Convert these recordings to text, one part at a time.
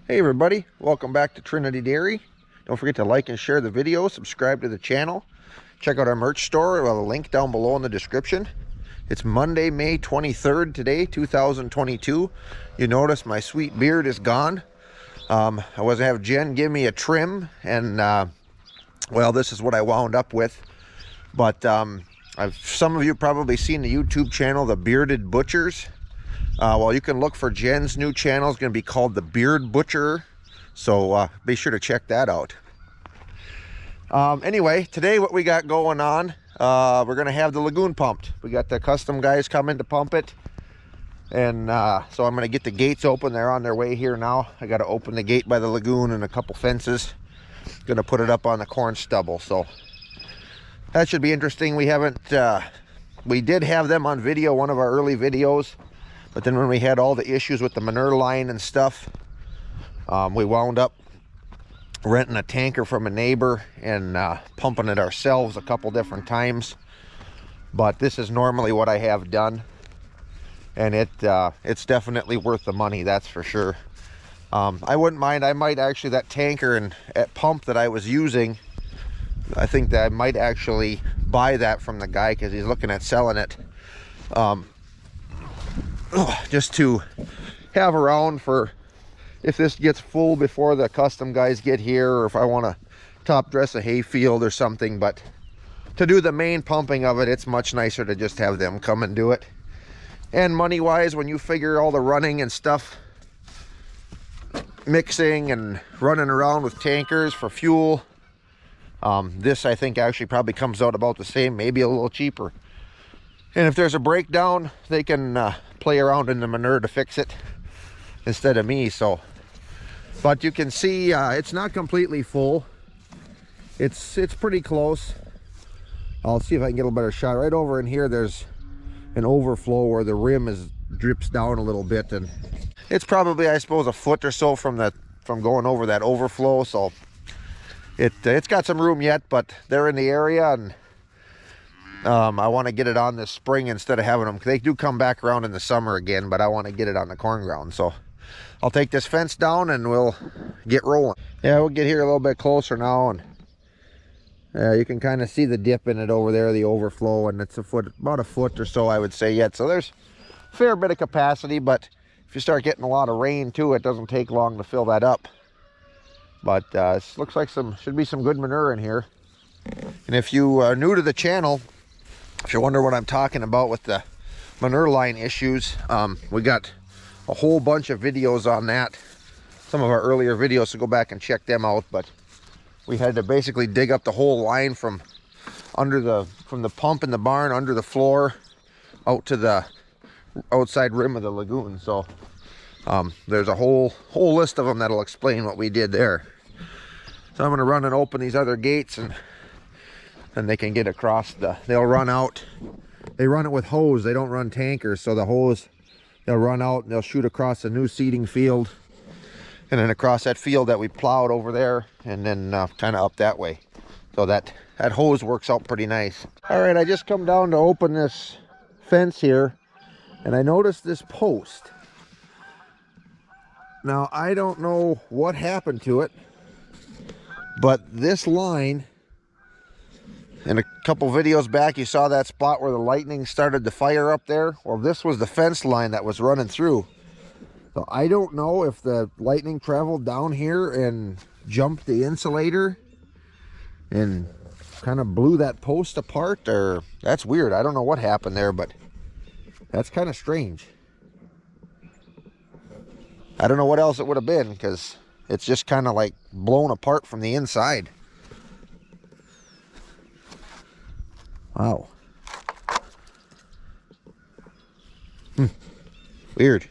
Hey everybody, welcome back to Trinity Dairy. Don't forget to like and share the video, subscribe to the channel. Check out our merch store, we'll have a link down below in the description. It's Monday, May 23rd today, 2022. You notice my sweet beard is gone. I was have Jen give me a trim, and well, this is what I wound up with. But some of you probably seen the YouTube channel, The Bearded Butchers. Well, you can look for Jen's new channel. It's going to be called The Beard Butcher. So be sure to check that out. Anyway, today what we got going on, we're going to have the lagoon pumped. We got the custom guys coming to pump it. And so I'm going to get the gates open. They're on their way here now. I got to open the gate by the lagoon and a couple fences. Going to put it up on the corn stubble. So that should be interesting. We haven't, we did have them on video, one of our early videos. But then when we had all the issues with the manure line and stuff, we wound up renting a tanker from a neighbor and pumping it ourselves a couple different times. But this is normally what I have done, and it's definitely worth the money, that's for sure. I wouldn't mind. I might actually, that tanker and pump that I was using, I think that I might actually buy that from the guy because he's looking at selling it. Just to have around for if this gets full before the custom guys get here, or if I want to top dress a hay field or something. But to do the main pumping of it, it's much nicer to just have them come and do it. And money wise, when you figure all the running and stuff, mixing and running around with tankers for fuel, this I think actually probably comes out about the same, maybe a little cheaper. And if there's a breakdown, they can play around in the manure to fix it instead of me. So, but you can see it's not completely full. It's pretty close. I'll see if I can get a better shot. Right over in here, there's an overflow where the rim drips down a little bit, and it's probably, I suppose, a foot or so from going over that overflow. So it's got some room yet, but they're in the area, and I want to get it on this spring instead of having them. They do come back around in the summer again, but I want to get it on the corn ground. So I'll take this fence down and we'll get rolling. Yeah, we'll get here a little bit closer now, and you can kind of see the dip in it over there, the overflow, and it's about a foot or so, I would say, yet. So there's a fair bit of capacity, but if you start getting a lot of rain too, it doesn't take long to fill that up. But it looks like should be some good manure in here. And if you are new to the channel, if you wonder what I'm talking about with the manure line issues, we got a whole bunch of videos on that. Some of our earlier videos, so go back and check them out. But we had to basically dig up the whole line from the pump in the barn under the floor out to the outside rim of the lagoon. So there's a whole list of them that'll explain what we did there. So I'm going to run and open these other gates, and they can get across they'll run out. They run it with hose, they don't run tankers. So the hose, they'll run out and they'll shoot across a new seeding field, and then across that field that we plowed over there, and then kind of up that way. So that hose works out pretty nice. All right, I just come down to open this fence here, and I noticed this post. Now, I don't know what happened to it, but this line, in a couple videos back, you saw that spot where the lightning started to fire up there. Well, this was the fence line that was running through. So I don't know if the lightning traveled down here and jumped the insulator and kind of blew that post apart, or that's weird. I don't know what happened there, but that's kind of strange. I don't know what else it would have been, because it's just kind of like blown apart from the inside. Wow. Weird.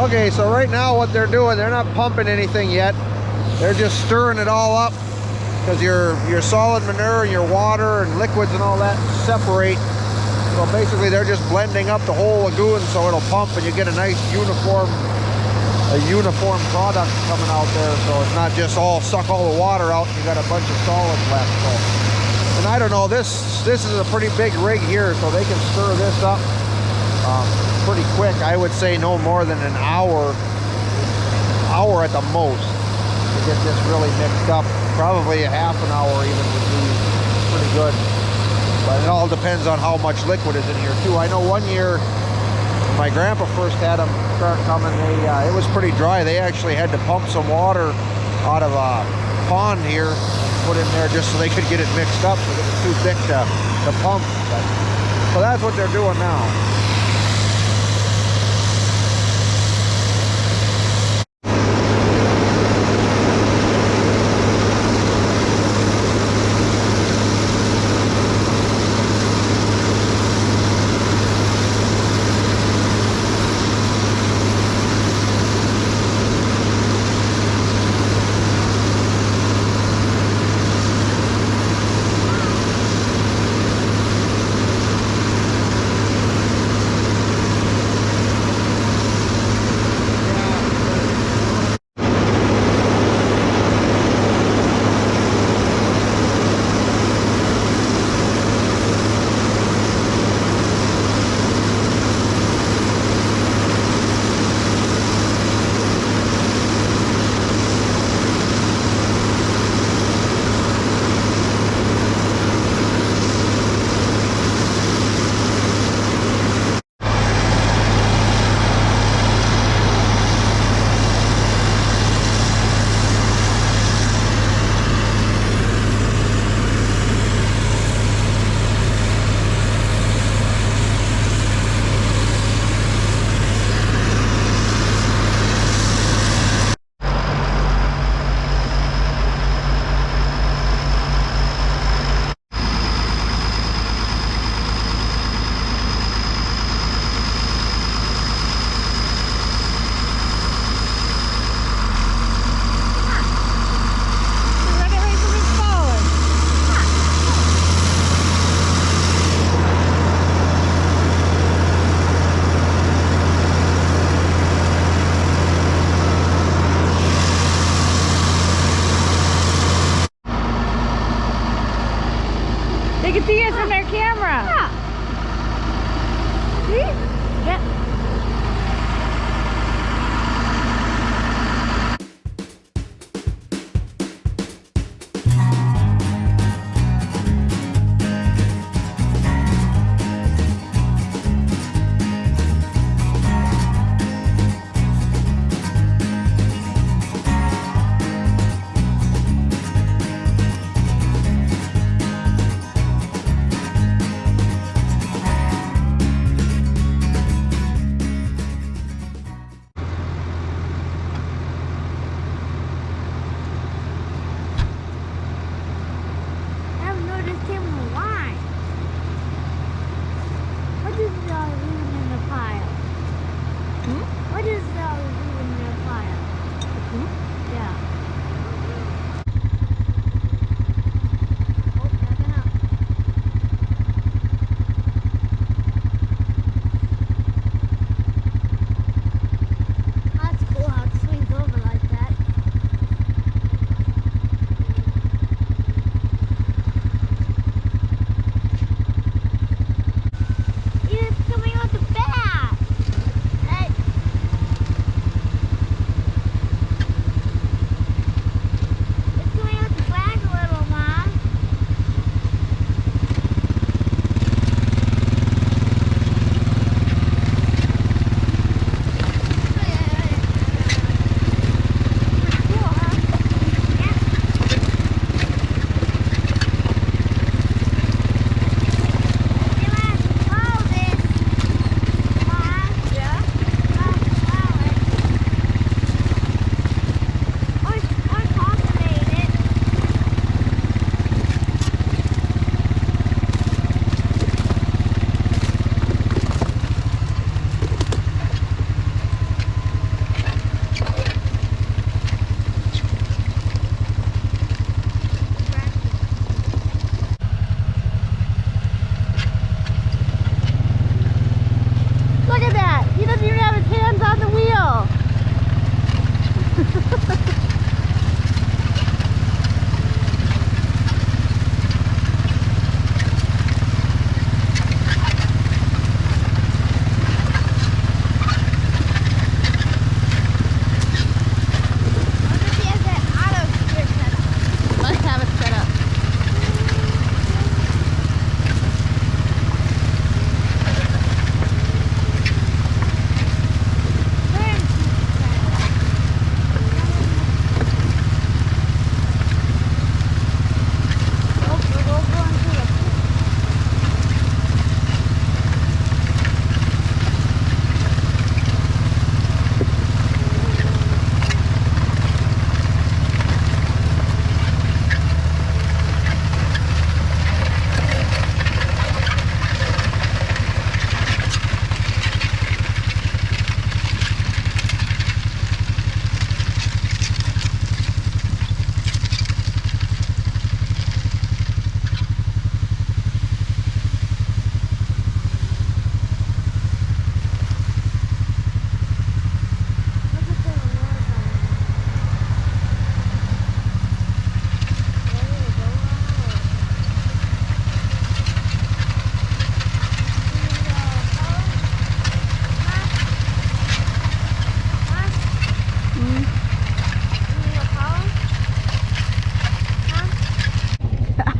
Okay, so right now what they're doing, they're not pumping anything yet. They're just stirring it all up because your solid manure and your water and liquids and all that separate. So basically they're just blending up the whole lagoon so it'll pump and you get a nice uniform product coming out there. So it's not just all suck all the water out and you got a bunch of solids left. So, and I don't know, this is a pretty big rig here, so they can stir this up pretty quick. I would say no more than an hour at the most to get this really mixed up. Probably a half an hour even would be pretty good. But it all depends on how much liquid is in here too. I know one year my grandpa first had them start coming, it was pretty dry. They actually had to pump some water out of a pond here and put in there just so they could get it mixed up because it was too thick to pump. So that's what they're doing now. They can see us from their camera. Yeah. See? Yeah.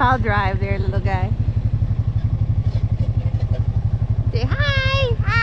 I'll drive there, little guy. Say hi! Hi!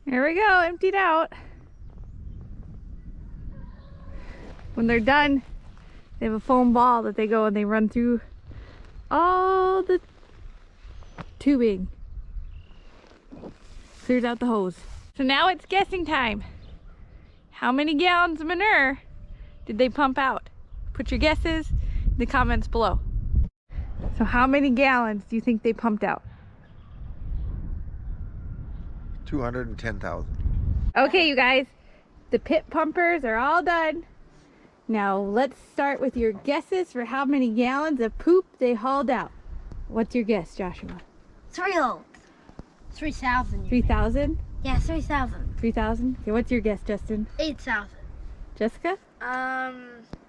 There we go, emptied out. When they're done, they have a foam ball that they go and they run through all the tubing. Clears out the hose. So now it's guessing time. How many gallons of manure did they pump out? Put your guesses in the comments below. So how many gallons do you think they pumped out? 210,000. Okay, you guys, the pit pumpers are all done. Now let's start with your guesses for how many gallons of poop they hauled out. What's your guess, Joshua? 3,000. 3,000? Yeah, 3,000. 3,000? Okay, what's your guess, Justin? 8,000. Jessica?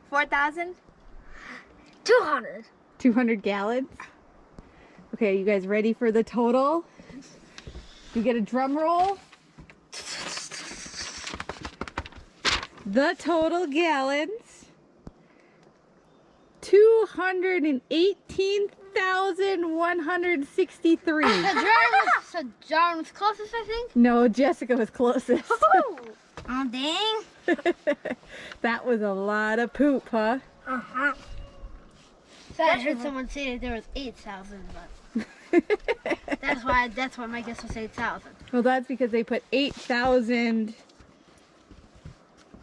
4,000. 200. 200 gallons? Okay, are you guys ready for the total? You get a drum roll. The total gallons, 218,163. So John was closest, I think? No, Jessica was closest. Oh, dang. That was a lot of poop, huh? Uh-huh. So I heard someone say that there was 8,000, but that's why my guess was 8,000. Well, that's because they put 8,000.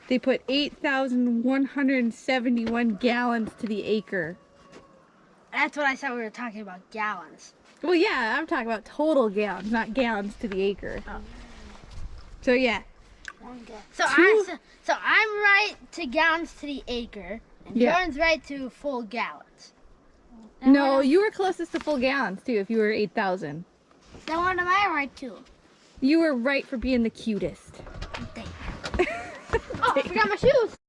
They put 8,171 gallons to the acre. That's what I said. We were talking about gallons. Well, yeah, I'm talking about total gallons, not gallons to the acre. Oh. So yeah. So I'm right to gallons to the acre, and Yeah. Jordan's right to full gallons. No, you were closest to full gallons too if you were 8,000. Then what am I right to? You were right for being the cutest. Oh, I forgot my shoes.